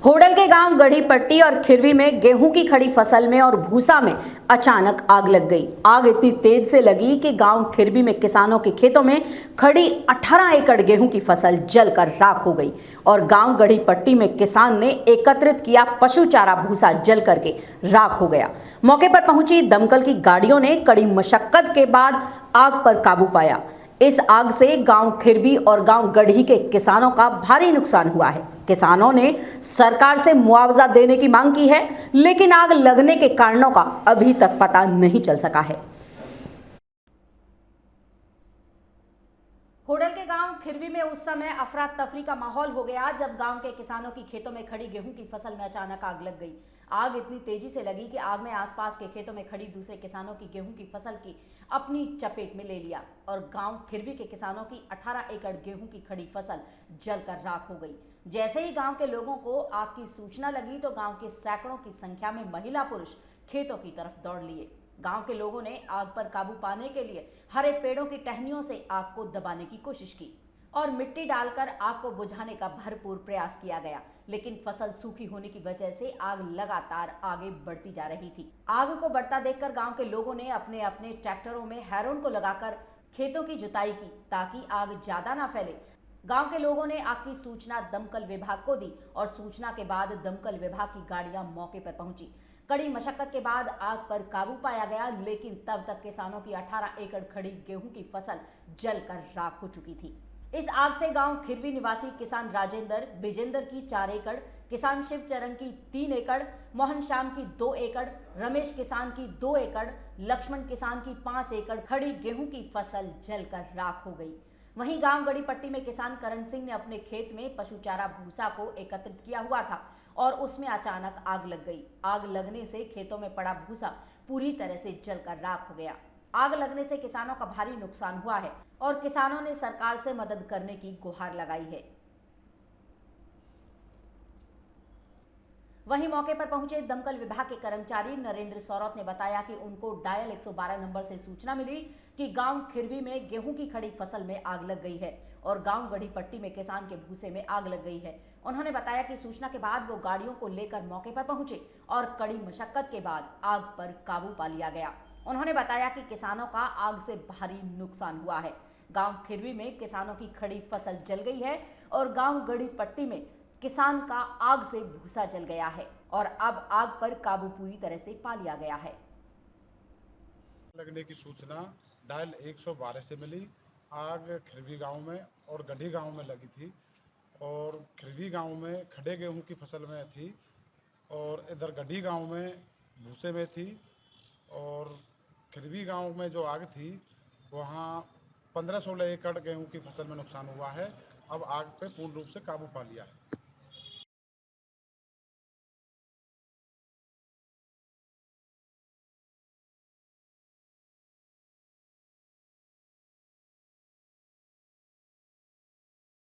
होडल के गांव गढ़ी पट्टी और खिरवी में गेहूं की खड़ी फसल में और भूसा में अचानक आग लग गई। आग इतनी तेज से लगी कि गांव खिरवी में किसानों के खेतों में खड़ी 18 एकड़ गेहूं की फसल जलकर राख हो गई और गांव गढ़ी पट्टी में किसान ने एकत्रित किया पशु चारा भूसा जल करके राख हो गया। मौके पर पहुंची दमकल की गाड़ियों ने कड़ी मशक्कत के बाद आग पर काबू पाया। इस आग से गांव खिरवी और गांव गढ़ी के किसानों का भारी नुकसान हुआ है। किसानों ने सरकार से मुआवजा देने की मांग की है, लेकिन आग लगने के कारणों का अभी तक पता नहीं चल सका है। होडल के गांव खिरवी में उस समय अफरा तफरी का माहौल हो गया जब गांव के किसानों की खेतों में खड़ी गेहूं की फसल में अचानक आग लग गई। आग इतनी तेजी से लगी कि आग में आसपास के खेतों में खड़ी दूसरे किसानों की गेहूं की फसल की अपनी चपेट में ले लिया और गांव खिरवी के किसानों की 18 एकड़ गेहूं की खड़ी फसल जलकर राख हो गई। जैसे ही गांव के लोगों को आग की सूचना लगी तो गांव के सैकड़ों की संख्या में महिला पुरुष खेतों की तरफ दौड़ लिए। गांव के लोगों ने आग पर काबू पाने के लिए हरे पेड़ों की टहनियों से आग को दबाने की कोशिश की और मिट्टी डालकर आग को बुझाने का भरपूर प्रयास किया गया, लेकिन फसल सूखी होने की वजह से आग लगातार आगे बढ़ती जा रही थी। आग को बढ़ता देखकर गांव के लोगों ने अपने अपने ट्रैक्टरों में हैरोन को लगाकर खेतों की जुताई की ताकि आग ज्यादा ना फैले। गांव के लोगों ने आग की सूचना दमकल विभाग को दी और सूचना के बाद दमकल विभाग की गाड़ियां मौके पर पहुंची। कड़ी मशक्कत के बाद आग पर काबू पाया गया, लेकिन तब तक किसानों की 18 एकड़ खड़ी गेहूं की फसल जलकर राख हो चुकी थी। इस आग से गांव खिरवी निवासी किसान राजेंद्र बिजेंद्र की 4 एकड़, किसान शिवचरण की 3 एकड़, मोहन श्याम की 2 एकड़, रमेश किसान की 2 एकड़, लक्ष्मण किसान की 5 एकड़ खड़ी गेहूं की फसल जलकर राख हो गई। वहीं गांव गढ़ी पट्टी में किसान करण सिंह ने अपने खेत में पशु चारा भूसा को एकत्रित किया हुआ था और उसमें अचानक आग लग गई। आग लगने से खेतों में पड़ा भूसा पूरी तरह से जलकर राख हो गया। आग लगने से किसानों का भारी नुकसान हुआ है और किसानों ने सरकार से मदद करने की गुहार लगाई है। वहीं मौके पर पहुंचे दमकल विभाग के कर्मचारी नरेंद्र सौरत ने बताया कि उनको डायल 112 नंबर से सूचना मिली कि गांव खिरवी में गेहूं की खड़ी फसल में आग लग गई है और गांव गढ़ी पट्टी में किसान के भूसे में आग लग गई है। उन्होंने बताया कि सूचना के बाद वो गाड़ियों को लेकर मौके पर पहुंचे और कड़ी मशक्कत के बाद आग पर काबू पा लिया गया। उन्होंने बताया कि किसानों का आग से भारी नुकसान हुआ है। गांव खिरवी में किसानों की खड़ी फसल जल गई है और गांव गढ़ी पट्टी में किसान का आग से भूसा जल गया है और अब आग पर काबू पूरी तरह से पा लिया गया है। लगने की सूचना डायल 112 से मिली। आग खिरवी गांव में और गढ़ी गांव में लगी थी और खिरवी गांव में खड़े गेहूं की फसल में थी और इधर गढ़ी गांव में भूसे में थी। और खिरवी गांव में जो आग थी वहां 15-16 एकड़ गेहूं की फसल में नुकसान हुआ है। अब आग पे पूर्ण रूप से काबू पा लिया है।